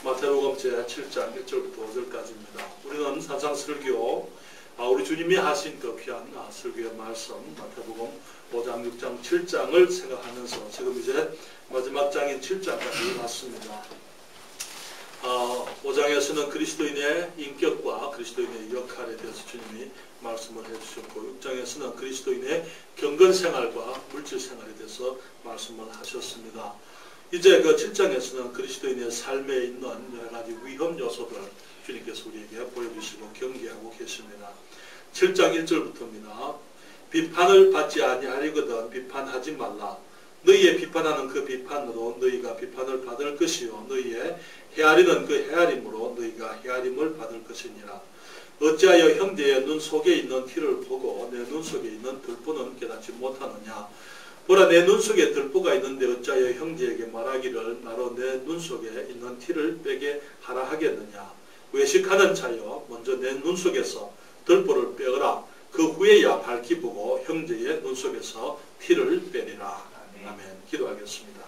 마태복음 제7장 1절부터 5절까지입니다. 우리는 산상설교, 우리 주님이 하신 그 귀한 설교의 말씀 마태복음 5장, 6장, 7장을 생각하면서 지금 이제 마지막 장인 7장까지 왔습니다. 5장에서는 그리스도인의 인격과 그리스도인의 역할에 대해서 주님이 말씀을 해주셨고, 6장에서는 그리스도인의 경건생활과 물질생활에 대해서 말씀을 하셨습니다. 이제 그 7장에서는 그리스도인의 삶에 있는 여러가지 위험 요소들 주님께서 우리에게 보여주시고 경계하고 계십니다. 7장 1절부터입니다. 비판을 받지 아니하려거든 비판하지 말라. 너희의 비판하는 그 비판으로 너희가 비판을 받을 것이요 너희의 헤아리는 그 헤아림으로 너희가 헤아림을 받을 것이니라. 어찌하여 형제의 눈 속에 있는 티를 보고 내 눈 속에 있는 들보는 깨닫지 못하느냐. 보라, 내 눈 속에 들보가 있는데 어찌하여 형제에게 말하기를 나로 내 눈 속에 있는 티를 빼게 하라 하겠느냐. 외식하는 자여 먼저 내 눈 속에서 들보를 빼어라. 그 후에야 밝히 보고 형제의 눈 속에서 티를 빼리라. 아멘. 기도하겠습니다.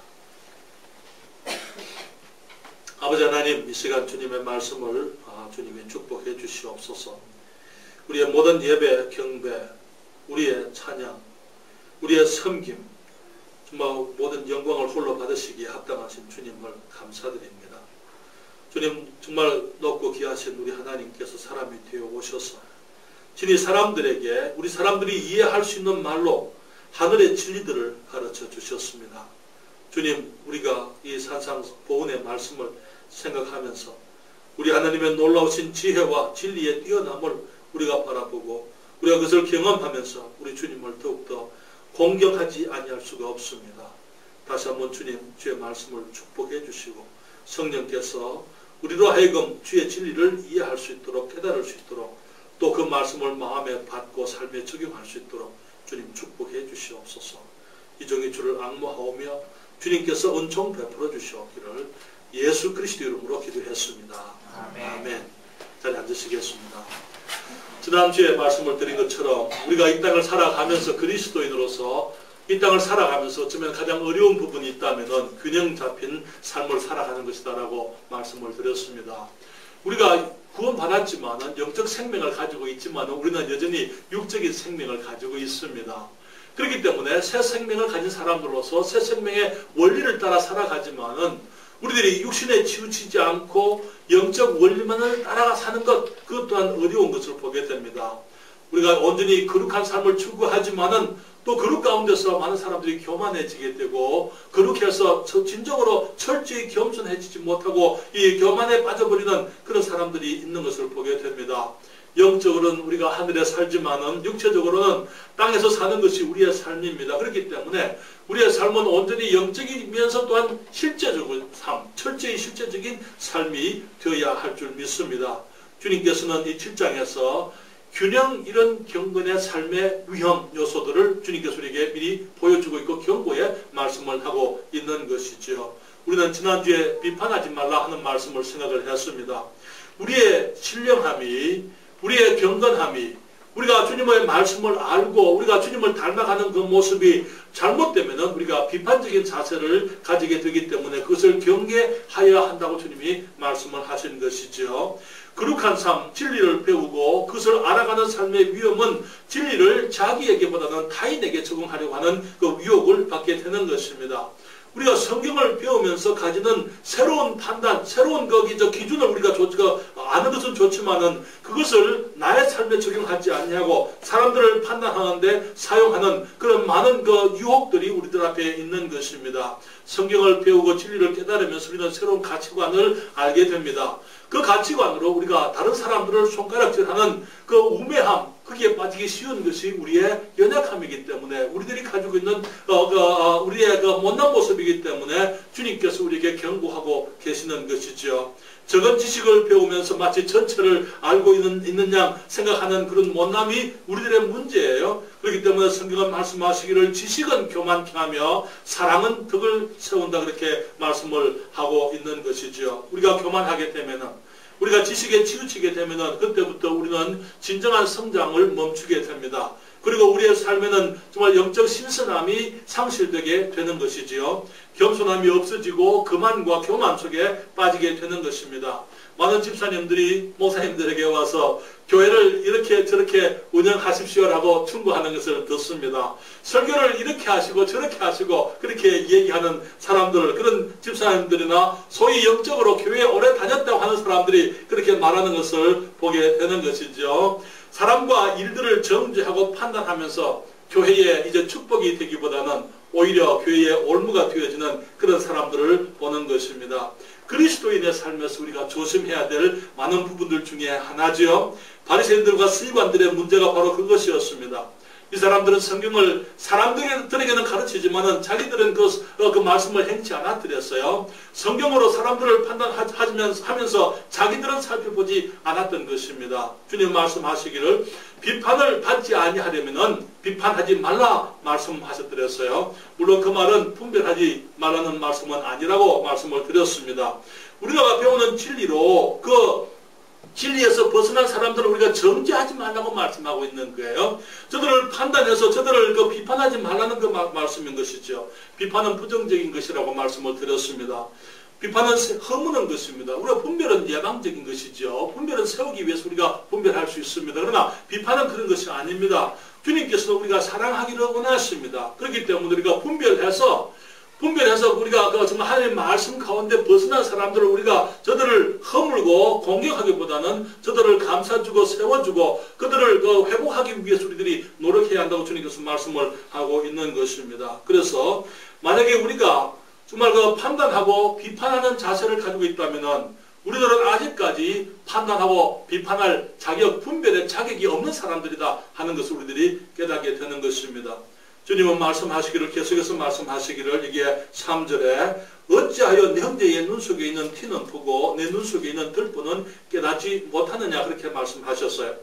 아버지 하나님, 이 시간 주님의 말씀을 주님이 축복해 주시옵소서. 우리의 모든 예배, 경배, 우리의 찬양, 우리의 섬김, 정말 모든 영광을 홀로 받으시기에 합당하신 주님을 감사드립니다. 주님, 정말 높고 귀하신 우리 하나님께서 사람이 되어 오셔서 진히 사람들에게, 우리 사람들이 이해할 수 있는 말로 하늘의 진리들을 가르쳐 주셨습니다. 주님, 우리가 이 산상보훈의 말씀을 생각하면서 우리 하나님의 놀라우신 지혜와 진리의 뛰어남을 우리가 바라보고 우리가 그것을 경험하면서 우리 주님을 더욱더 공경하지 아니할 수가 없습니다. 다시 한번 주님, 주의 말씀을 축복해 주시고 성령께서 우리로 하여금 주의 진리를 이해할 수 있도록, 깨달을 수 있도록, 또 그 말씀을 마음에 받고 삶에 적용할 수 있도록 주님 축복해 주시옵소서. 이 종이 주를 앙모하오며 주님께서 은총 베풀어 주시옵기를 예수 그리스도 이름으로 기도했습니다. 아멘. 자리 앉으시겠습니다. 지난주에 말씀을 드린 것처럼 우리가 이 땅을 살아가면서 그리스도인으로서 이 땅을 살아가면서 어쩌면 가장 어려운 부분이 있다면 균형 잡힌 삶을 살아가는 것이다라고 말씀을 드렸습니다. 우리가 구원받았지만 영적 생명을 가지고 있지만 우리는 여전히 육적인 생명을 가지고 있습니다. 그렇기 때문에 새 생명을 가진 사람들로서 새 생명의 원리를 따라 살아가지만은 우리들이 육신에 치우치지 않고 영적 원리만을 따라가 사는 것, 그것 또한 어려운 것을 보게 됩니다. 우리가 온전히 거룩한 삶을 추구하지만은 또 거룩 가운데서 많은 사람들이 교만해지게 되고, 거룩해서 진정으로 철저히 겸손해지지 못하고 이 교만에 빠져버리는 그런 사람들이 있는 것을 보게 됩니다. 영적으로는 우리가 하늘에 살지만은 육체적으로는 땅에서 사는 것이 우리의 삶입니다. 그렇기 때문에 우리의 삶은 온전히 영적이면서 또한 실제적인 삶, 철저히 실제적인 삶이 되어야 할 줄 믿습니다. 주님께서는 이 7장에서 균형, 이런 경건의 삶의 위험 요소들을 주님께서 우리에게 미리 보여주고 있고 경고의 말씀을 하고 있는 것이죠. 우리는 지난주에 비판하지 말라 하는 말씀을 생각을 했습니다. 우리의 신령함이, 우리의 경건함이, 우리가 주님의 말씀을 알고 우리가 주님을 닮아가는 그 모습이 잘못되면 우리가 비판적인 자세를 가지게 되기 때문에 그것을 경계하여야 한다고 주님이 말씀을 하신 것이죠. 거룩한 삶, 진리를 배우고 그것을 알아가는 삶의 위험은 진리를 자기에게보다는 타인에게 적용하려고 하는 그 유혹을 받게 되는 것입니다. 우리가 성경을 배우면서 가지는 새로운 판단, 새로운 기준을 우리가 아는 것은 좋지만은 그것을 나의 삶에 적용하지 않냐고 사람들을 판단하는데 사용하는 그런 많은 그 유혹들이 우리들 앞에 있는 것입니다. 성경을 배우고 진리를 깨달으면서 우리는 새로운 가치관을 알게 됩니다. 그 가치관으로 우리가 다른 사람들을 손가락질하는 그 우매함, 거기에 빠지기 쉬운 것이 우리의 연약함이기 때문에, 우리들이 가지고 있는 우리의 그 못난 모습이기 때문에 주님께서 우리에게 경고하고 계시는 것이죠. 적은 지식을 배우면서 마치 전체를 알고 있는 양 생각하는 그런 못남이 우리들의 문제예요. 그렇기 때문에 성경은 말씀하시기를 지식은 교만케 하며 사랑은 덕을 세운다, 그렇게 말씀을 하고 있는 것이죠. 우리가 교만하게 되면은, 우리가 지식에 치우치게 되면은 그때부터 우리는 진정한 성장을 멈추게 됩니다. 그리고 우리의 삶에는 정말 영적 신선함이 상실되게 되는 것이지요. 겸손함이 없어지고 교만과 교만 속에 빠지게 되는 것입니다. 많은 집사님들이 목사님들에게 와서 교회를 이렇게 저렇게 운영하십시오라고 충고하는 것을 듣습니다. 설교를 이렇게 하시고 저렇게 하시고 그렇게 얘기하는 사람들, 그런 집사님들이나 소위 영적으로 교회에 오래 다녔다고 하는 사람들이 그렇게 말하는 것을 보게 되는 것이죠. 사람과 일들을 정죄하고 판단하면서 교회에 이제 축복이 되기보다는 오히려 교회에 올무가 되어지는 그런 사람들을 보는 것입니다. 그리스도인의 삶에서 우리가 조심해야 될 많은 부분들 중에 하나죠. 바리새인들과 서기관들의 문제가 바로 그것이었습니다. 이 사람들은 성경을 사람들에게는 가르치지만은 자기들은 그 말씀을 행치 않았더랬어요. 성경으로 사람들을 판단하면서 자기들은 살펴보지 않았던 것입니다. 주님 말씀하시기를 비판을 받지 아니하려면은 비판하지 말라 말씀하셨더랬어요. 물론 그 말은 분별하지 말라는 말씀은 아니라고 말씀을 드렸습니다. 우리가 배우는 진리로 그 진리에서 벗어난 사람들을 우리가 정죄하지 말라고 말씀하고 있는 거예요. 저들을 판단해서 저들을 비판하지 말라는 그 말씀인 것이죠. 비판은 부정적인 것이라고 말씀을 드렸습니다. 비판은 허무는 것입니다. 우리가 분별은 예방적인 것이죠. 분별은 세우기 위해서 우리가 분별할 수 있습니다. 그러나 비판은 그런 것이 아닙니다. 주님께서 우리가 사랑하기를 원하십니다. 그렇기 때문에 우리가 분별해서 우리가 정말 하나님의 말씀 가운데 벗어난 사람들을 우리가 저들을 허물고 공격하기보다는 저들을 감싸주고 세워주고 그들을 회복하기 위해서 우리들이 노력해야 한다고 주님께서 말씀을 하고 있는 것입니다. 그래서 만약에 우리가 정말 판단하고 비판하는 자세를 가지고 있다면은 우리들은 아직까지 판단하고 비판할 자격, 분별의 자격이 없는 사람들이다 하는 것을 우리들이 깨닫게 되는 것입니다. 주님은 말씀하시기를, 계속해서 말씀하시기를, 이게 3절에 어찌하여 내 형제의 눈 속에 있는 티는 보고 내 눈 속에 있는 들보는 깨닫지 못하느냐, 그렇게 말씀하셨어요.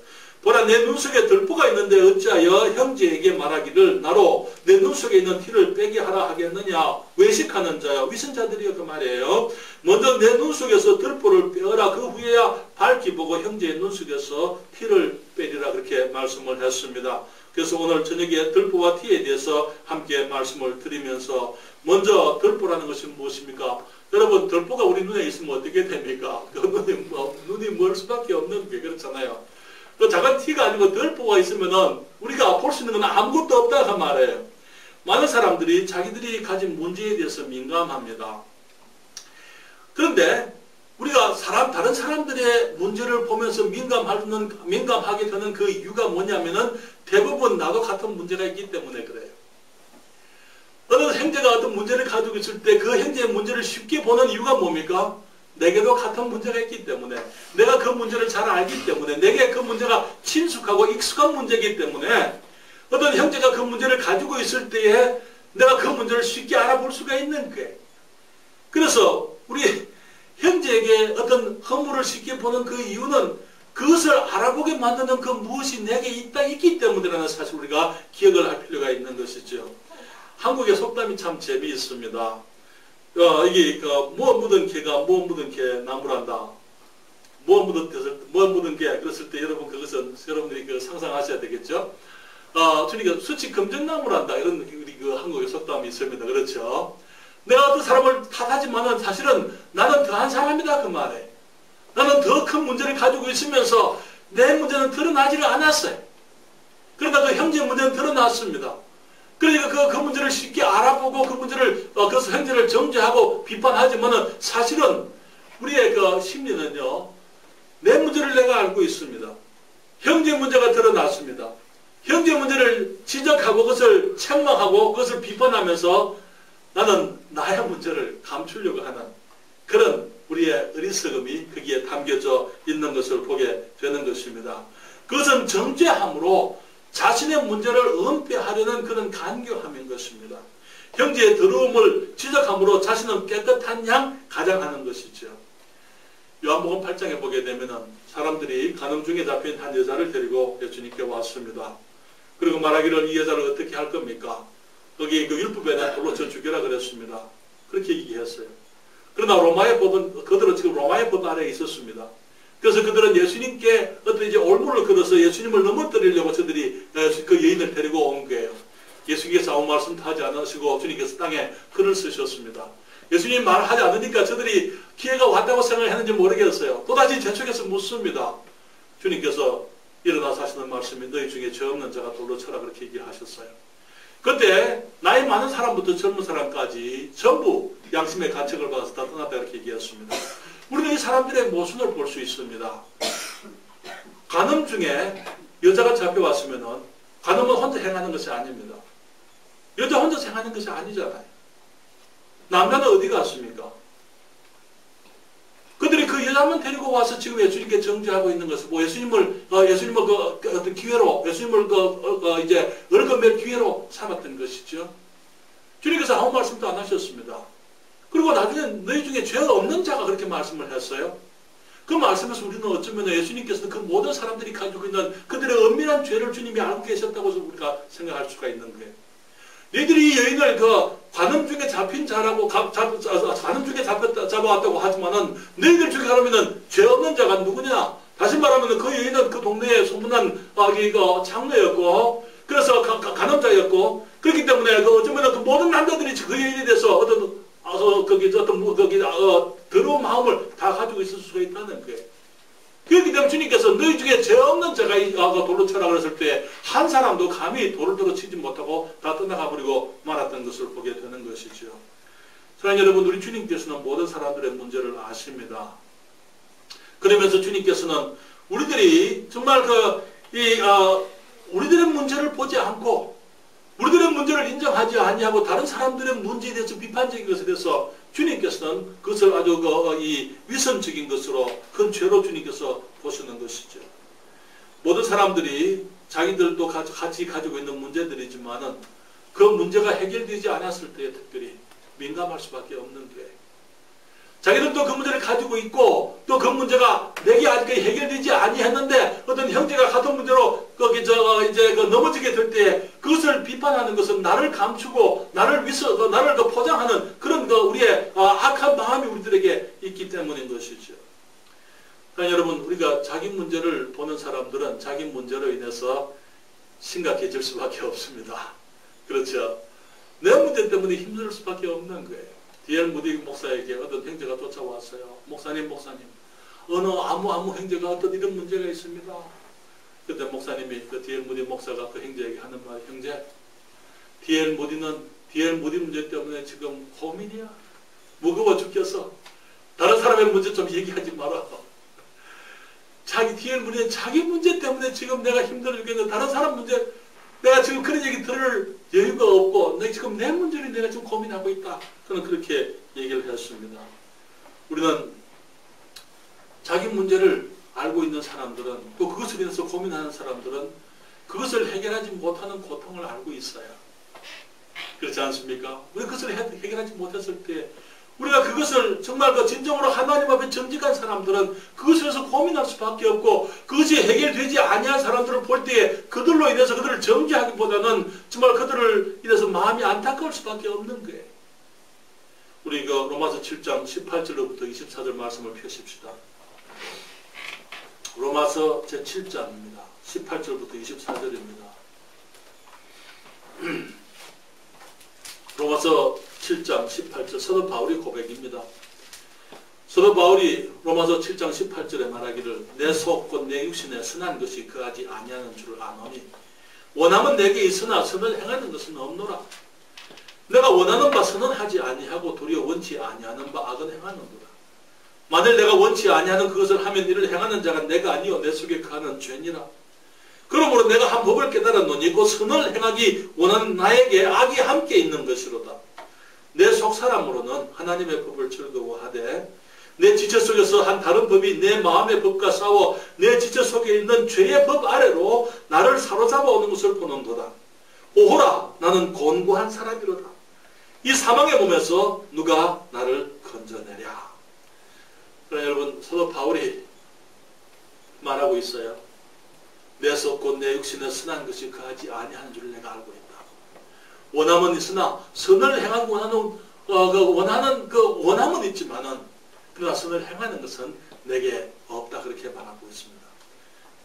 보라, 내 눈 속에 들보가 있는데 어찌하여 형제에게 말하기를 나로 내 눈 속에 있는 티를 빼게 하라 하겠느냐. 외식하는 자여, 위선자들이여, 그 말이에요. 먼저 내 눈 속에서 들보를 빼어라. 그 후에야 밝히 보고 형제의 눈 속에서 티를 빼리라, 그렇게 말씀을 했습니다. 그래서 오늘 저녁에 들보와 티에 대해서 함께 말씀을 드리면서, 먼저 들보라는 것이 무엇입니까? 여러분, 들보가 우리 눈에 있으면 어떻게 됩니까? 눈이 멀 수밖에 없는 게 그렇잖아요. 그 작은 티가 아니고 들보가 있으면은 우리가 볼 수 있는 건 아무것도 없다 그 말이에요. 많은 사람들이 자기들이 가진 문제에 대해서 민감합니다. 그런데 우리가 다른 사람들의 문제를 보면서 민감하게 되는 그 이유가 뭐냐면은 대부분 나도 같은 문제가 있기 때문에 그래요. 어느 형제가 어떤 문제를 가지고 있을 때 그 형제의 문제를 쉽게 보는 이유가 뭡니까? 내게도 같은 문제가 있기 때문에, 내가 그 문제를 잘 알기 때문에, 내게 그 문제가 친숙하고 익숙한 문제이기 때문에 어떤 형제가 그 문제를 가지고 있을 때에 내가 그 문제를 쉽게 알아볼 수가 있는 거예요. 그래서 우리 형제에게 어떤 허물을 쉽게 보는 그 이유는 그것을 알아보게 만드는 그 무엇이 내게 있기 때문이라는 사실 우리가 기억을 할 필요가 있는 것이죠. 한국의 속담이 참 재미있습니다. 이게 뭐 묻은 개가 뭐 묻은 개 나무란다. 뭐 묻은 개 그랬을 때 여러분 그것은 여러분들이 상상하셔야 되겠죠. 그러니까 수치 금정나무란다, 이런 우리 한국의 속담이 있습니다. 그렇죠. 내가 어떤 사람을 탓하지만은 사실은 나는 더한 사람이다 그 말에. 나는 더 큰 문제를 가지고 있으면서 내 문제는 드러나지를 않았어요. 그러나 그 형제의 문제는 드러났습니다. 그러니까 그 문제를 쉽게 알아보고 그 문제를 그래서 형제를 정죄하고 비판하지만은 사실은 우리의 그 심리는요, 내 문제를 내가 알고 있습니다. 형제 문제가 드러났습니다. 형제 문제를 지적하고 그것을 책망하고 그것을 비판하면서 나는 나의 문제를 감추려고 하는 그런 우리의 어리석음이 거기에 담겨져 있는 것을 보게 되는 것입니다. 그것은 정죄함으로 자신의 문제를 은폐하려는 그런 간교함인 것입니다. 형제의 더러움을 지적함으로 자신은 깨끗한 양 가장하는 것이죠. 요한복음 8장에 보게 되면은 사람들이 간음 중에 잡힌 한 여자를 데리고 예수님께 왔습니다. 그리고 말하기를 이 여자를 어떻게 할 겁니까? 거기 그 율법에는 돌로 쳐 죽여라 그랬습니다. 그렇게 얘기했어요. 그러나 로마의 법은, 그들은 지금 로마의 법 아래에 있었습니다. 그래서 그들은 예수님께 어떤 이제 올무를 걸어서 예수님을 넘어뜨리려고 저들이 그 여인을 데리고 온 거예요. 예수님께서 아무 말씀도 하지 않으시고 주님께서 땅에 글을 쓰셨습니다. 예수님 말하지 않으니까 저들이 기회가 왔다고 생각했는지 모르겠어요. 또다시 재촉해서 묻습니다. 주님께서 일어나서 하시는 말씀이 너희 중에 죄 없는 자가 돌로 쳐라 그렇게 얘기하셨어요. 그때 나이 많은 사람부터 젊은 사람까지 전부 양심의 간척을 받아서 다 떠났다 이렇게 얘기했습니다. 우리는 이 사람들의 모순을 볼 수 있습니다. 간음 중에 여자가 잡혀왔으면은 간음은 혼자 행하는 것이 아닙니다. 여자 혼자 행하는 것이 아니잖아요. 남자는 어디 갔습니까? 그들이 그 여자만 데리고 와서 지금 예수님께 정죄하고 있는 것은 뭐 예수님을 어떤 기회로 예수님을 이제 얼거맬 기회로 삼았던 것이죠. 주님께서 아무 말씀도 안 하셨습니다. 그리고 나중에 너희 중에 죄가 없는 자가 그렇게 말씀을 했어요. 그 말씀에서 우리는 어쩌면 예수님께서는 그 모든 사람들이 가지고 있는 그들의 엄밀한 죄를 주님이 알고 계셨다고 우리가 생각할 수가 있는 거예요. 너희들이 이 여인을 그 관음 중에 잡힌 자라고 관음 중에 잡아왔다고 하지만은 너희들 중에 그러면은 죄 없는 자가 누구냐? 다시 말하면은 그 여인은 그 동네에 소문난 장로였고, 그래서 간음자였고, 그렇기 때문에 어쩌면은 그 모든 남자들이 그 여인에 대해서 더러운 마음을 다 가지고 있을 수가 있다는 거예요. 그렇기 때문에 주님께서 너희 중에 죄 없는 자가 돌로 쳐라 그랬을 때 한 사람도 감히 돌을 들어 치지 못하고 다 떠나가 버리고 말았던 것을 보게 되는 것이죠. 사랑하는 여러분, 우리 주님께서는 모든 사람들의 문제를 아십니다. 그러면서 주님께서는 우리들이 정말 우리들의 문제를 보지 않고 우리들의 문제를 인정하지 아니하고 다른 사람들의 문제에 대해서 비판적인 것에 대해서 주님께서는 그것을 아주 위선적인 것으로 큰 죄로 주님께서 보시는 것이죠. 모든 사람들이 자기들도 같이 가지고 있는 문제들이지만은 그 문제가 해결되지 않았을 때에 특별히 민감할 수밖에 없는 거예요. 자기들도 그 문제를 가지고 있고 또 그 문제가 내게 아직 해결되지 아니했는데 어떤 형제가 같은 문제로 넘어지게 될 때 그것을 비판하는 것은 나를 감추고 나를 포장하는 그런 우리의 악한 마음이 우리들에게 있기 때문인 것이죠. 그러니까 여러분, 우리가 자기 문제를 보는 사람들은 자기 문제로 인해서 심각해질 수밖에 없습니다. 그렇죠? 내 문제 때문에 힘들 수밖에 없는 거예요. D.L. 무디 목사에게 어떤 형제가 쫓아왔어요. 목사님, 아무 형제가 어떤 이런 문제가 있습니다. 그때 목사님이 그 D.L. 무디 목사가 그 형제에게 하는 말, 형제, D.L. 무디 문제 때문에 지금 고민이야. 무거워 죽겠어. 다른 사람의 문제 좀 얘기하지 마라. D.L. 무디는 자기 문제 때문에 지금 내가 힘들어 죽겠는데 다른 사람 문제 내가 지금 그런 얘기 들을 여유가 없고 내가 지금 내 문제를 내가 지금 고민하고 있다. 저는 그렇게 얘기를 했습니다. 우리는 자기 문제를 알고 있는 사람들은 또 그것을 인해서 고민하는 사람들은 그것을 해결하지 못하는 고통을 알고 있어요. 그렇지 않습니까? 우리 그것을 해결하지 못했을 때 우리가 그것을 정말 진정으로 하나님 앞에 정직한 사람들은 그것에 서 고민할 수밖에 없고 그것이 해결되지 아니한 사람들을 볼 때에 그들로 인해서 그들을 정죄하기보다는 정말 그들을 인해서 마음이 안타까울 수밖에 없는 거예요. 우리 로마서 7장 18절로부터 24절 말씀을 펴십시다. 로마서 제7장입니다. 18절부터 24절입니다. 로마서 7장 18절 사도 바울의 고백입니다. 사도 바울이 로마서 7장 18절에 말하기를 내 속 곧 내 육신에 선한 것이 거하지 아니하는 줄을 아노니 원함은 내게 있으나 선을 행하는 것은 없노라. 내가 원하는 바 선언하지 아니하고 도리어 원치 아니하는 바 악은 행하는도다. 만일 내가 원치 아니하는 그것을 하면 이를 행하는 자가 내가 아니요 내 속에 거하는 죄니라. 그러므로 내가 한 법을 깨달았노니 곧 선을 행하기 원하는 나에게 악이 함께 있는 것이로다. 내 속 사람으로는 하나님의 법을 즐거워하되 내 지체 속에서 한 다른 법이 내 마음의 법과 싸워 내 지체 속에 있는 죄의 법 아래로 나를 사로잡아 오는 것을 보는도다. 오호라 나는 곤고한 사람이로다. 이 사망의 몸에서 누가 나를 건져내랴. 그러나 여러분, 사도 바울이 말하고 있어요. 내 속 곧 내 육신에 선한 것이 거하지 아니하는 줄을 내가 알고 있다. 원함은 있으나 선을 행하고 원함은 있지만은 그러나 선을 행하는 것은 내게 없다. 그렇게 말하고 있습니다.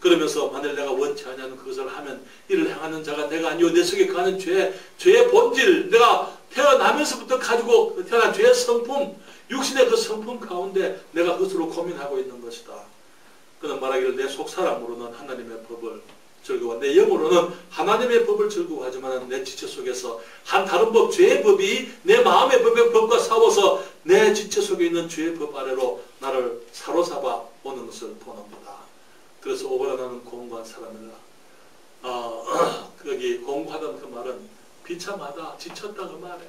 그러면서 만일 내가 원치 않냐는 그것을 하면 이를 행하는 자가 내가 아니요 내 속에 가는 죄의 본질, 내가 태어나면서부터 가지고 태어난 죄의 성품, 육신의 그 성품 가운데 내가 그것으로 고민하고 있는 것이다. 그는 말하기를 내 속사람으로는 하나님의 법을 즐거워 내 영으로는 하나님의 법을 즐거워하지만 내 지체 속에서 한 다른 법, 죄의 법이 내 마음의 법과 싸워서 내 지체 속에 있는 죄의 법 아래로 나를 사로잡아 오는 것을 보는구나. 그래서 오버라 나는 공고한 사람이다. 거기 공고하다는 그 말은 비참하다, 지쳤다 그 말에.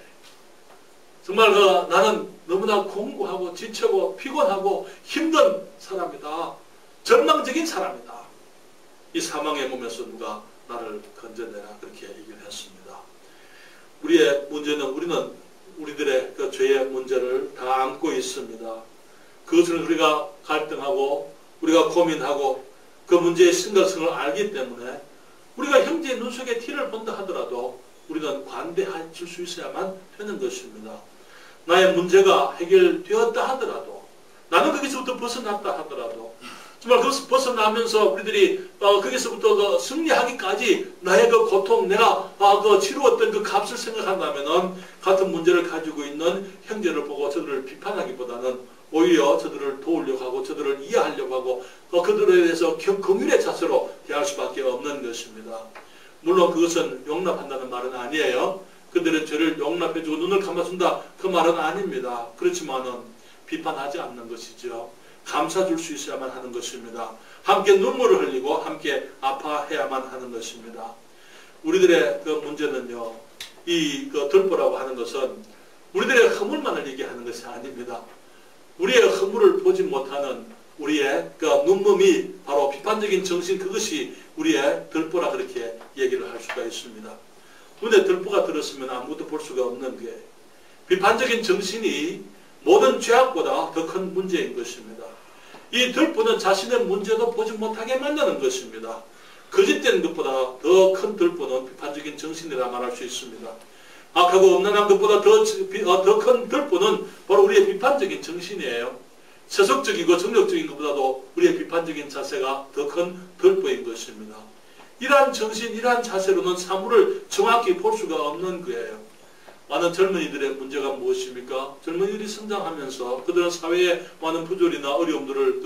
정말 나는 너무나 공고하고 지치고 피곤하고 힘든 사람이다. 절망적인 사람이다. 이 사망의 몸에서 누가 나를 건져내라 그렇게 얘기를 했습니다. 우리의 문제는 우리는 우리들의 그 죄의 문제를 다 안고 있습니다. 그것을 우리가 갈등하고 우리가 고민하고 그 문제의 심각성을 알기 때문에 우리가 형제의 눈 속에 티를 본다 하더라도 우리는 관대할 수 있어야만 되는 것입니다. 나의 문제가 해결되었다 하더라도 나는 거기서부터 벗어났다 하더라도 정말 그것을 벗어나면서 우리들이 거기서부터 승리하기까지 나의 그 고통, 내가 치루었던 그 값을 생각한다면은 같은 문제를 가지고 있는 형제를 보고 저들을 비판하기보다는 오히려 저들을 도우려고 하고 저들을 이해하려고 하고 그들에 대해서 긍휼의 자세로 대할 수밖에 없는 것입니다. 물론 그것은 용납한다는 말은 아니에요. 그들의 죄를 용납해주고 눈을 감아준다 그 말은 아닙니다. 그렇지만은 비판하지 않는 것이죠. 감싸줄 수 있어야만 하는 것입니다. 함께 눈물을 흘리고 함께 아파해야만 하는 것입니다. 우리들의 그 문제는요, 이 들보라고 하는 것은 우리들의 허물만을 얘기하는 것이 아닙니다. 우리의 허물을 보지 못하는 우리의 그 눈먼이 바로 비판적인 정신, 그것이 우리의 들보라 그렇게 얘기를 할 수가 있습니다. 눈에 들보가 들었으면 아무것도 볼 수가 없는 게 비판적인 정신이 모든 죄악보다 더 큰 문제인 것입니다. 이 들보는 자신의 문제도 보지 못하게 만드는 것입니다. 거짓된 것보다 더 큰 들보는 비판적인 정신이라 말할 수 있습니다. 악하고 음란한 것보다 더 큰 들보는 바로 우리의 비판적인 정신이에요. 세속적이고 정력적인 것보다도 우리의 비판적인 자세가 더 큰 들보인 것입니다. 이러한 정신, 이러한 자세로는 사물을 정확히 볼 수가 없는 거예요. 많은 젊은이들의 문제가 무엇입니까? 젊은이들이 성장하면서 그들은 사회의 많은 부조리나 어려움들을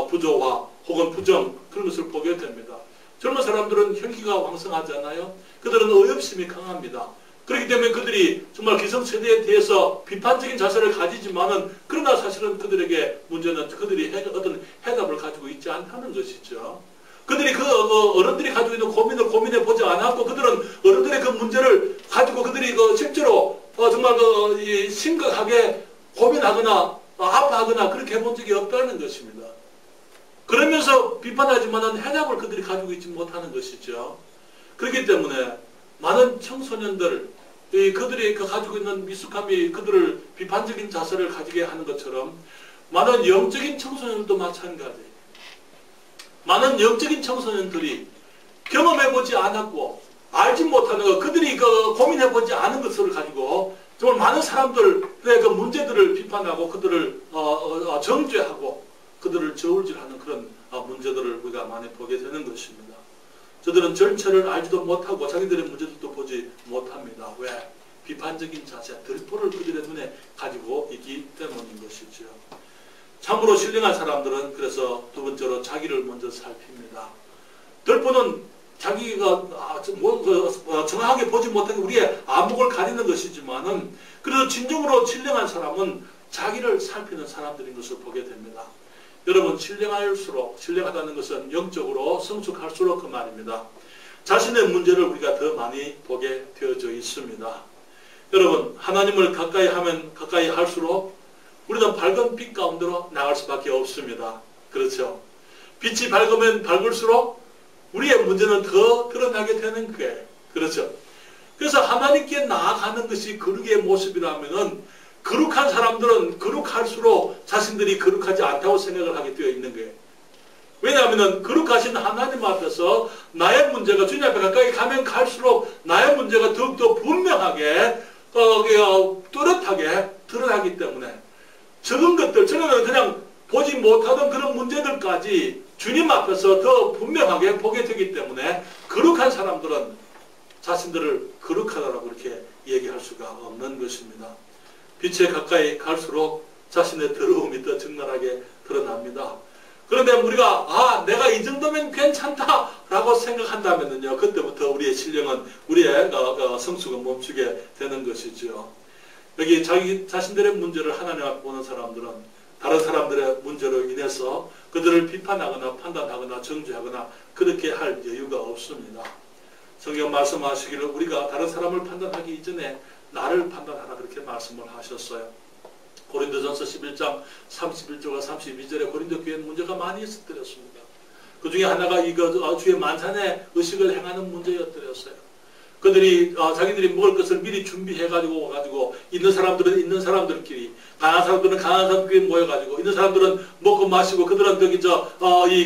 부조화 혹은 부정 그런 것을 보게 됩니다. 젊은 사람들은 혈기가 왕성하잖아요. 그들은 의협심이 강합니다. 그렇기 때문에 그들이 정말 기성세대에 대해서 비판적인 자세를 가지지만은 그러나 사실은 그들에게 문제는 그들이 어떤 해답을 가지고 있지 않다는 것이죠. 그들이 어른들이 가지고 있는 고민을 고민해 보지 않았고 그들은 어른들의 그 문제를 가지고 그들이 실제로 정말 심각하게 고민하거나 아파하거나 그렇게 해본 적이 없다는 것입니다. 그러면서 비판하지만은 해답을 그들이 가지고 있지 못하는 것이죠. 그렇기 때문에 많은 청소년들, 그들이 가지고 있는 미숙함이 그들을 비판적인 자세를 가지게 하는 것처럼 많은 영적인 청소년들도 마찬가지. 많은 영적인 청소년들이 경험해보지 않았고 알지 못하는 것, 그들이 고민해보지 않은 것을 가지고 정말 많은 사람들의 그 문제들을 비판하고 그들을 정죄하고 그들을 저울질하는 그런 문제들을 우리가 많이 보게 되는 것입니다. 저들은 전체를 알지도 못하고 자기들의 문제들도 보지 못합니다. 왜? 비판적인 자세, 들보를 그들의 눈에 가지고 있기 때문인 것이죠. 참으로 신령한 사람들은 그래서 두 번째로 자기를 먼저 살핍니다. 들보는 자기가 정확하게 보지 못하게 우리의 안목을 가리는 것이지만은 그래도 진정으로 신령한 사람은 자기를 살피는 사람들인 것을 보게 됩니다. 여러분, 신령하다는 것은 영적으로 성숙할수록 그 말입니다. 자신의 문제를 우리가 더 많이 보게 되어져 있습니다. 여러분, 하나님을 가까이 하면 가까이 할수록 우리는 밝은 빛 가운데로 나갈 수밖에 없습니다. 그렇죠? 빛이 밝으면 밝을수록 우리의 문제는 더 드러나게 되는 거예요. 그렇죠? 그래서 하나님께 나아가는 것이 거룩의 모습이라면은 거룩한 사람들은 거룩할수록 자신들이 거룩하지 않다고 생각을 하게 되어 있는 거예요. 왜냐하면 거룩하신 하나님 앞에서 나의 문제가 주님 앞에 가까이 가면 갈수록 나의 문제가 더욱더 분명하게 뚜렷하게 드러나기 때문에 적은 것들, 저는 그냥 보지 못하던 그런 문제들까지 주님 앞에서 더 분명하게 보게 되기 때문에 거룩한 사람들은 자신들을 거룩하다라고 이렇게 얘기할 수가 없는 것입니다. 빛에 가까이 갈수록 자신의 더러움이 더 적나라하게 드러납니다. 그런데 우리가 내가 이 정도면 괜찮다라고 생각한다면요, 그때부터 우리의 신령은 우리의 성숙은 멈추게 되는 것이죠. 여기 자기 자신들의 문제를 하나님 앞에 보는 사람들은 다른 사람들의 문제로 인해서 그들을 비판하거나 판단하거나 정죄하거나 그렇게 할 여유가 없습니다. 성경 말씀하시기를 우리가 다른 사람을 판단하기 이전에 나를 판단하라 그렇게 말씀을 하셨어요. 고린도전서 11장 31절과 32절에 고린도 교회는 문제가 많이 있었더랬습니다. 그 중에 하나가 이거 주의 만찬의 의식을 행하는 문제였더랬어요. 그들이 자기들이 먹을 것을 미리 준비해가지고 와가지고 있는 사람들은 있는 사람들끼리, 강한 사람들은 강한 사람들끼리 모여가지고 있는 사람들은 먹고 마시고 그들은 거기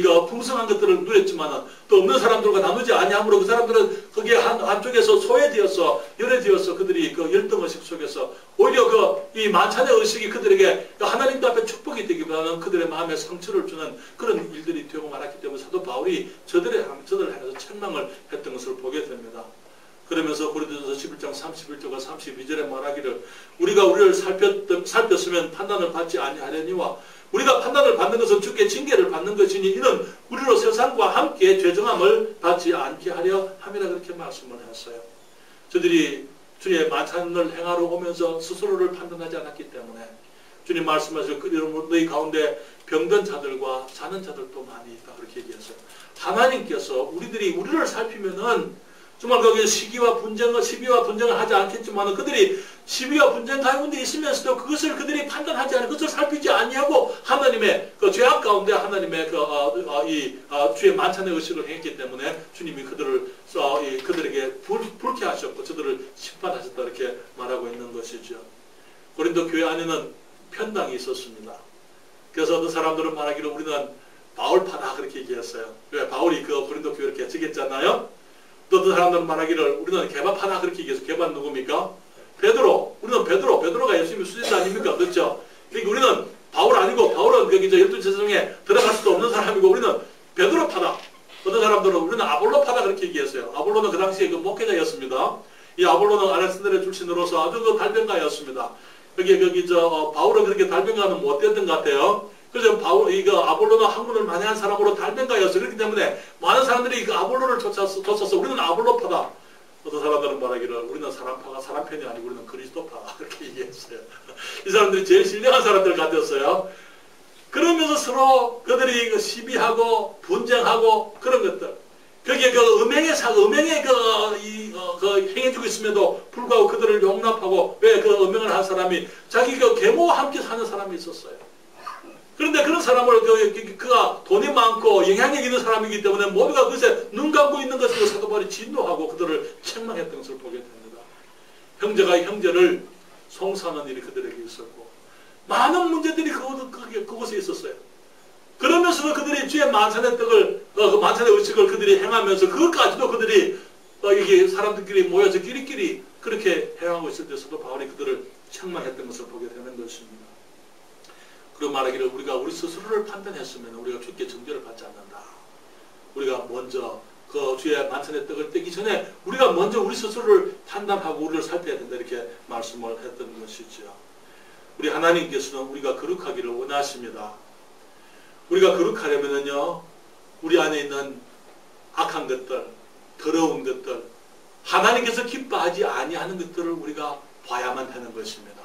풍성한 것들을 누렸지만은 또 없는 사람들과 나누지 아니함으로 그 사람들은 거기에 한쪽에서 소외되어서 열애되어서 그들이 그 열등의식 속에서 오히려 이 만찬의 의식이 그들에게 하나님 앞에 축복이 되기보다는 그들의 마음에 상처를 주는 그런 일들이 되고 말았기 때문에 사도 바울이 저들을 향해서 책망을 했던 것을 보게 됩니다. 그러면서 고린도전서 11장 31절과 32절에 말하기를 우리가 우리를 살폈으면 판단을 받지 아니하려니와 우리가 판단을 받는 것은 주께 징계를 받는 것이니 이는 우리로 세상과 함께 죄정함을 받지 않게 하려 함이라 그렇게 말씀을 했어요. 저들이 주님의 만찬을 행하러 오면서 스스로를 판단하지 않았기 때문에 주님 말씀하셔서 너희 가운데 병든 자들과 자는 자들도 많이 있다 그렇게 얘기했어요. 하나님께서 우리를 살피면은 정말 거기에 시비와 분쟁을 하지 않겠지만 그들이 시비와 분쟁 가운데 있으면서도 그것을 그들이 판단하지 않고 그것을 살피지 아니하고 하나님의 그 죄악 가운데 하나님의 주의 만찬의 의식을 행했기 때문에 주님이 그들에게 불쾌하셨고 저들을 심판하셨다 이렇게 말하고 있는 것이죠. 고린도 교회 안에는 편당이 있었습니다. 그래서 어떤 사람들은 말하기를 우리는 바울파다 그렇게 얘기했어요. 왜? 바울이 고린도 교회를 개척했잖아요. 또 어떤 사람들은 말하기를 우리는 개밥하나 그렇게 얘기해서 개밥 누굽니까? 베드로. 우리는 베드로가 예수님의 수제자 아닙니까? 그렇죠? 그러니까 우리는 바울 아니고 바울은 거기 열두 제사장에 들어갈 수도 없는 사람이고 우리는 베드로파다. 어떤 사람들은 우리는 아볼로파다 그렇게 얘기했어요. 아볼로는 그 당시에 목회자였습니다. 이 아볼로는 알렉산드리아 출신으로서 아주 달변가였습니다. 바울은 그렇게 달변가는 못 됐던 것 같아요. 그래서 아볼로는 학문을 많이 한 사람으로 달변가였어요. 그렇기 때문에 많은 사람들이 아볼로를 쫓아서 우리는 아볼로파다. 어떤 사람들은 말하기를 우리는 사람파가 사람 편이 아니고 우리는 그리스도파다. 그렇게 얘기했어요. 이 사람들이 제일 신령한 사람들 같았어요. 그러면서 서로 그들이 시비하고 분쟁하고 그런 것들. 거기에 음행에 행해주고 있음에도 불구하고 그들을 용납하고 왜 음행을 한 사람이 자기 계모와 함께 사는 사람이 있었어요. 그런데 그런 사람을 그가 돈이 많고 영향력 있는 사람이기 때문에 모두가 그것에 눈 감고 있는 것을 사도 바울이 진노하고 그들을 책망했던 것을 보게 됩니다. 형제가 형제를 송사하는 일이 그들에게 있었고 많은 문제들이 그곳에 있었어요. 그러면서도 그들이 주의 만찬의 떡을 만찬의 의식을 그들이 행하면서 그것까지도 그들이 이게 사람들끼리 모여서 끼리끼리 그렇게 행하고 있을 때 사도 바울이 그들을 책망했던 것을 보게 되는 것입니다. 그리고 말하기를 우리가 우리 스스로를 판단했으면 우리가 주께 정죄를 받지 않는다. 우리가 먼저 주의 만찬의 떡을 떼기 전에 우리가 먼저 우리 스스로를 판단하고 우리를 살펴야 된다 이렇게 말씀을 했던 것이죠. 우리 하나님께서는 우리가 거룩하기를 원하십니다. 우리가 거룩하려면요 우리 안에 있는 악한 것들, 더러운 것들, 하나님께서 기뻐하지 아니하는 것들을 우리가 봐야만 하는 것입니다.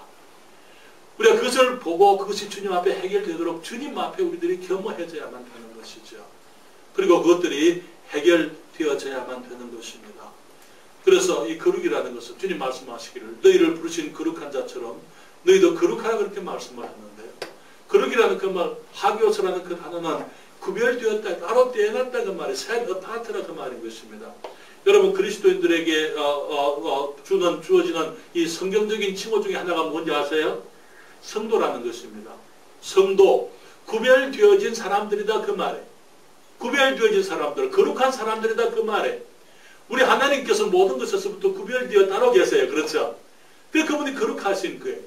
우리가 그것을 보고 그것이 주님 앞에 해결되도록 주님 앞에 우리들이 겸허해져야만 되는 것이죠. 그리고 그것들이 해결되어져야만 되는 것입니다. 그래서 이 거룩이라는 것은 주님 말씀하시기를 너희를 부르신 거룩한 자처럼 너희도 거룩하라 그렇게 말씀을 했는데요. 거룩이라는 그 말, 하기오스라는 그 단어는 구별되었다, 따로 떼어놨다 그 말이 셋 어파트라 그 말인 것입니다. 여러분 그리스도인들에게 주어지는 이 성경적인 칭호 중에 하나가 뭔지 아세요? 성도라는 것입니다. 성도, 구별되어진 사람들이다 그 말에. 구별되어진 사람들, 거룩한 사람들이다 그 말에. 우리 하나님께서 모든 것에서부터 구별되어 따로 계세요. 그렇죠? 그분이 거룩하신 거예요.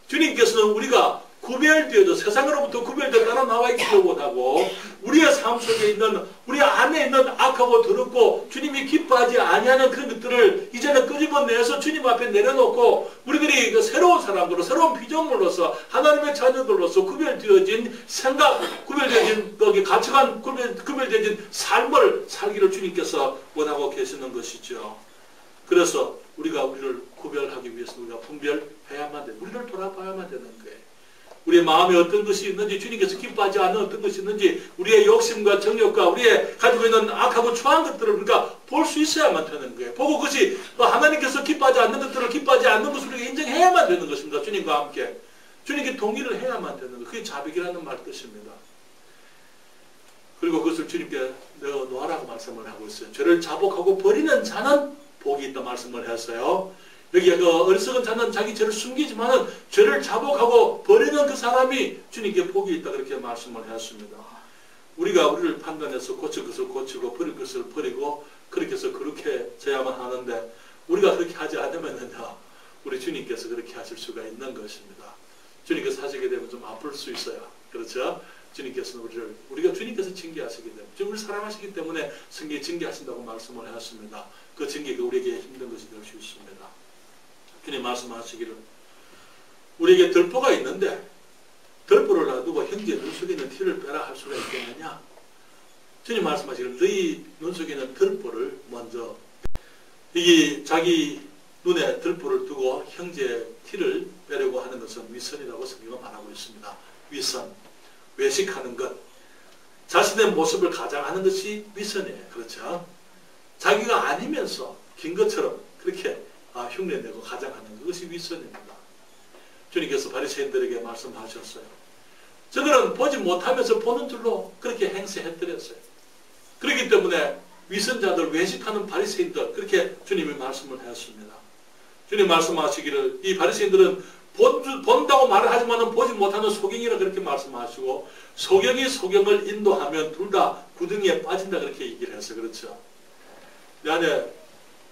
주님께서는 우리가 구별되어져 세상으로부터 구별되어 따로 나와 있기도 못하고 우리의 삶 속에 있는 우리 안에 있는 악하고 더럽고 주님이 기뻐하지 아니하는 그런 것들을 이제는 끄집어내서 주님 앞에 내려놓고 우리들이 그 새로운 사람으로 새로운 피조물로서 하나님의 자녀들로서 구별되어진 생각, 구별되어진 거기 가치관, 구별되어진 삶을 살기를 주님께서 원하고 계시는 것이죠. 그래서 우리를 구별하기 위해서 우리가 분별해야만 돼. 우리를 돌아봐야만 되는 거예요. 우리의 마음에 어떤 것이 있는지, 주님께서 기뻐하지 않는 어떤 것이 있는지, 우리의 욕심과 정욕과 우리의 가지고 있는 악하고 추한 것들을 우리가 볼 수 있어야만 되는 거예요. 보고 그것이 하나님께서 기뻐하지 않는 것들을 기뻐하지 않는 것을 우리가 인정해야만 되는 것입니다. 주님과 함께. 주님께 동의를 해야만 되는 거예요. 그게 자백이라는 말 뜻입니다. 그리고 그것을 주님께 놓아라고 말씀을 하고 있어요. 죄를 자복하고 버리는 자는 복이 있다 말씀을 했어요. 여기 어리석은 자는 자기 죄를 숨기지만은 죄를 자복하고 버리는 그 사람이 주님께 복이 있다 그렇게 말씀을 했습니다. 우리가 우리를 판단해서 고칠 것을 고치고 버릴 것을 버리고 그렇게 해서 그렇게 해야만 하는데 우리가 그렇게 하지 않으면은요 우리 주님께서 그렇게 하실 수가 있는 것입니다. 주님께서 하시게 되면 좀 아플 수 있어요. 그렇죠? 주님께서는 우리가 주님께서 징계하시기 때문에 우리를 사랑하시기 때문에 성경에 징계하신다고 말씀을 하셨습니다. 그 징계가 우리에게 힘든 것이 될 수 있습니다. 주님 말씀하시기를 우리에게 들보가 있는데 들보를 놔두고 형제 눈 속에 있는 티를 빼라 할 수가 있겠느냐? 주님 말씀하시기를 너희 눈 속에 있는 들보를 먼저 이게 자기 눈에 들보를 두고 형제 티를 빼려고 하는 것은 위선이라고 성경은 말하고 있습니다. 위선, 외식하는 것, 자신의 모습을 가장하는 것이 위선이에요. 그렇죠? 자기가 아니면서 긴 것처럼 그렇게 흉내내고 가장하는 그것이 위선입니다. 주님께서 바리새인들에게 말씀하셨어요. 저들은 보지 못하면서 보는 줄로 그렇게 행세했더랬어요. 그렇기 때문에 위선자들, 외식하는 바리새인들 그렇게 주님이 말씀을 하셨습니다. 주님 말씀하시기를 이 바리새인들은 본다고 말을 하지만 보지 못하는 소경이라 그렇게 말씀하시고 소경이 소경을 인도하면 둘 다 구덩이에 빠진다 그렇게 얘기를 해서 그렇죠. 내 안에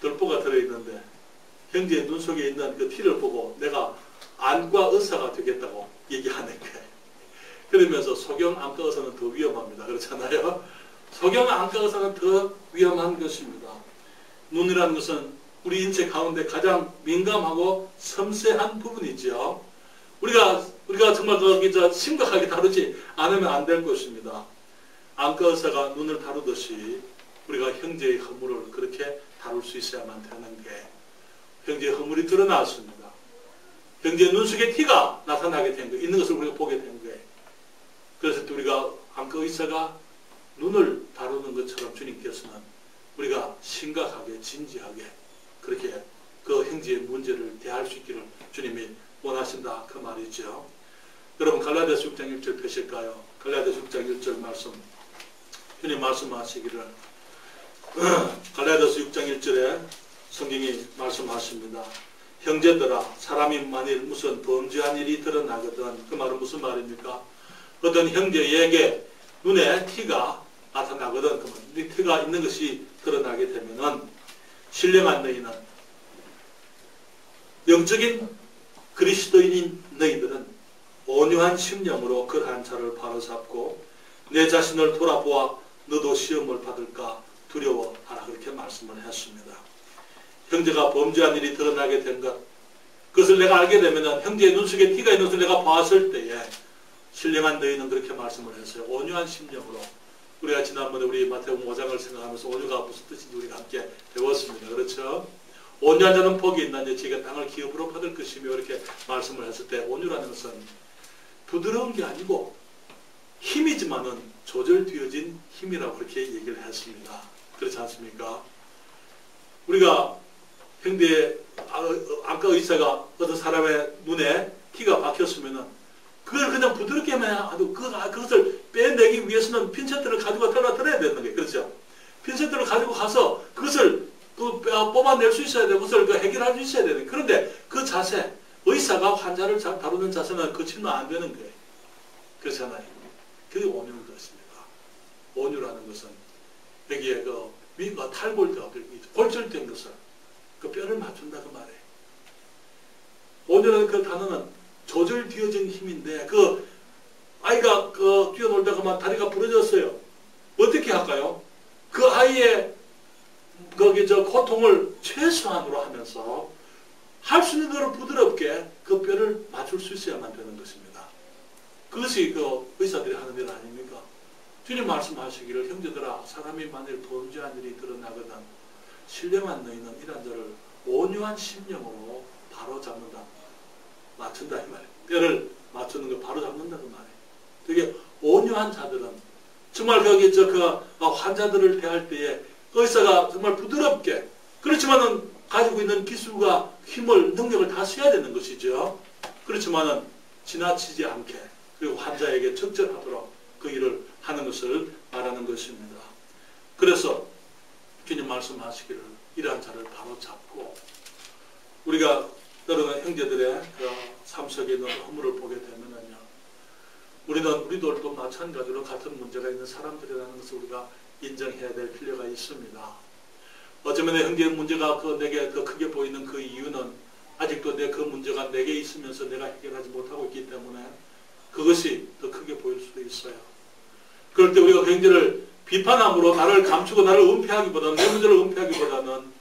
들보가 들어있는데 형제의 눈 속에 있는 그 티를 보고 내가 안과 의사가 되겠다고 얘기하는 거예요. 그러면서 소경, 안과 의사는 더 위험합니다. 그렇잖아요. 소경, 안과 의사는 더 위험한 것입니다. 눈이라는 것은 우리 인체 가운데 가장 민감하고 섬세한 부분이죠. 우리가 정말 심각하게 다루지 않으면 안 될 것입니다. 안과 의사가 눈을 다루듯이 우리가 형제의 허물을 그렇게 다룰 수 있어야만 되는 게 형제의 허물이 드러났습니다. 형제의 눈 속에 티가 나타나게 된 거예요. 있는 것을 우리가 보게 된 거예요. 그래서 또 우리가 안과 의사가 눈을 다루는 것처럼 주님께서는 우리가 심각하게 진지하게 그렇게 그 형제의 문제를 대할 수 있기를 주님이 원하신다 그 말이죠. 여러분 갈라디아서 6장 1절 펴실까요? 갈라디아서 6장 1절 말씀 주님 말씀하시기를 갈라디아서 6장 1절에 성경이 말씀하십니다. 형제들아 사람이 만일 무슨 범죄한 일이 드러나거든 그 말은 무슨 말입니까? 어떤 형제에게 눈에 티가 나타나거든 그 티가 있는 것이 드러나게 되면은 신령한 너희는 영적인 그리스도인인 너희들은 온유한 심령으로 그러한 자를 바로잡고 내 자신을 돌아보아 너도 시험을 받을까 두려워하라 그렇게 말씀을 했습니다. 형제가 범죄한 일이 드러나게 된 것 그것을 내가 알게 되면 형제의 눈 속에 티가 있는 것을 내가 봤을 때에 신령한 너희는 그렇게 말씀을 했어요. 온유한 심령으로 우리가 지난번에 우리 마태복음 5장을 생각하면서 온유가 무슨 뜻인지 우리가 함께 배웠습니다. 그렇죠? 온유한 자는 복이 있나니 지가 땅을 기업으로 받을 것이며 이렇게 말씀을 했을 때 온유라는 것은 부드러운 게 아니고 힘이지만은 조절되어진 힘이라고 그렇게 얘기를 했습니다. 그렇지 않습니까? 우리가 형제의 안과 의사가 어떤 사람의 눈에 티가 박혔으면은 그걸 그냥 부드럽게만 해도 그것을 빼내기 위해서는 핀셋들을 가지고 떨어뜨려야 되는 거예요. 그렇죠? 핀셋들을 가지고 가서 그것을 뽑아낼 수 있어야 되고 그것을 해결할 수 있어야 되는 거예요. 그런데 그 자세, 의사가 환자를 잘 다루는 자세는 거치면 안 되는 거예요. 그렇잖아요. 그게 온유인 것입니다. 온유라는 것은 여기에 탈골되어 골절된 것을 그 뼈를 맞춘다 그 말이에요. 온유라는 그 단어는 조절 힘을 뒤어진 힘인데 그 아이가 뛰어놀다가만 다리가 부러졌어요. 어떻게 할까요? 그 아이의 고통을 최소한으로 하면서 할 수 있는 대로 부드럽게 그 뼈를 맞출 수 있어야만 되는 것입니다. 그것이 그 의사들이 하는 일 아닙니까? 주님 말씀하시기를 형제들아 사람이 만일 범죄한 일이 드러나거든 신령한 너희는 이런 자를 온유한 심령으로 바로 잡는다. 맞춘다 이 말이에요. 뼈를 맞추는 걸 바로 잡는다 그 말이에요. 되게 온유한 자들은 정말 환자들을 대할 때에 의사가 정말 부드럽게 그렇지만은 가지고 있는 기술과 힘을 능력을 다 써야 되는 것이죠. 그렇지만은 지나치지 않게 그리고 환자에게 적절하도록 그 일을 하는 것을 말하는 것입니다. 그래서 주님 말씀하시기를 이러한 자를 바로 잡고 우리가 여러 형제들의 그 삶 속에 있는 허물을 보게 되면은요, 우리도 마찬가지로 같은 문제가 있는 사람들이라는 것을 우리가 인정해야 될 필요가 있습니다. 어쩌면 내 형제의 문제가 내게 더 크게 보이는 그 이유는 아직도 그 문제가 내게 있으면서 내가 해결하지 못하고 있기 때문에 그것이 더 크게 보일 수도 있어요. 그럴 때 우리가 그 형제를 비판함으로 나를 감추고 나를 은폐하기보다는 내 문제를 은폐하기보다는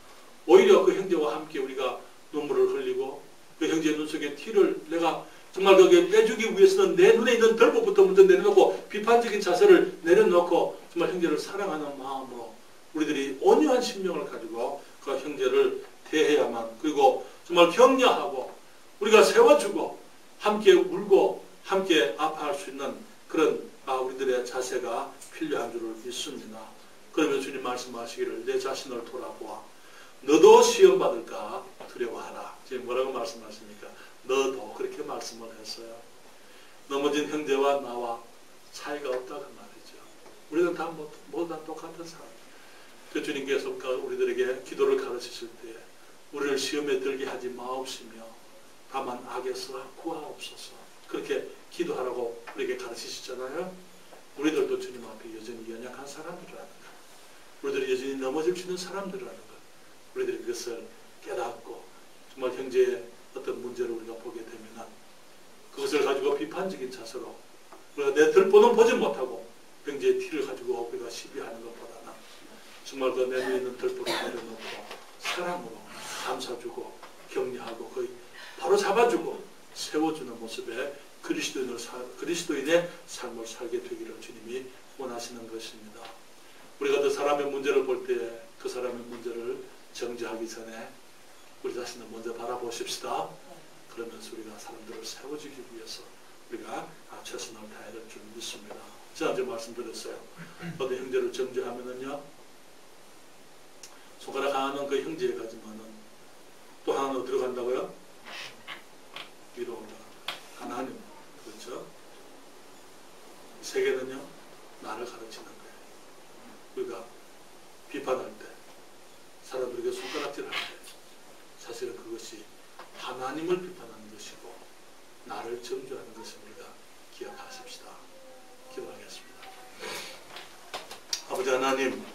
오히려 그 형제와 함께 우리가 눈물을 흘리고 그 형제의 눈 속에 티를 내가 정말 거기에 빼주기 위해서는 내 눈에 있는 덜보부터 먼저 내려놓고 비판적인 자세를 내려놓고 정말 형제를 사랑하는 마음으로 우리들이 온유한 심령을 가지고 그 형제를 대해야만 그리고 정말 격려하고 우리가 세워주고 함께 울고 함께 아파할 수 있는 그런 우리들의 자세가 필요한 줄을 믿습니다. 그러면 주님 말씀하시기를 내 자신을 돌아보아 너도 시험받을까 두려워하라. 지금 뭐라고 말씀하십니까? 너도 그렇게 말씀을 했어요. 넘어진 형제와 나와 차이가 없다 그 말이죠. 우리는 다 모두 다 똑같은 사람. 그 주님께서 우리들에게 기도를 가르치실 때 우리를 시험에 들게 하지 마옵시며 다만 악에서 구하옵소서. 그렇게 기도하라고 우리에게 가르치시잖아요. 우리들도 주님 앞에 여전히 연약한 사람들이라는 것, 우리들이 여전히 넘어질 수 있는 사람들이라는 것, 우리들이 그것을 깨닫고 정말 형제의 어떤 문제를 우리가 보게 되면 그것을 가지고 비판적인 자세로 우리가 내 덜보는 보지 못하고 형제의 티를 가지고 우리가 시비하는 것보다는 정말 그 내 눈에 있는 덜보를 내려놓고 사랑으로 감싸주고 격려하고 거의 바로 잡아주고 세워주는 모습에 그리스도인의 삶을 살게 되기를 주님이 원하시는 것입니다. 우리가 그 사람의 문제를 볼 때 그 사람의 문제를 정죄하기 전에 우리 자신을 먼저 바라보십시다. 그러면서 우리가 사람들을 세워주기 위해서 우리가 최선을 다해야 될 줄 믿습니다. 지난주에 말씀드렸어요. 어떤 형제를 정죄하면은요, 손가락 하나는 그 형제에 가지만은 또 하나는 어디로 간다고요? 위로 올라간다. 하나님, 그렇죠? 세계는요, 나를 가르치는 거예요. 우리가 비판할 때, 사람들에게 손가락질할 때, 사실은 그것이 하나님을 비판하는 것이고 나를 정죄하는 것입니다. 기억하십시다. 기도하겠습니다. 아버지 하나님,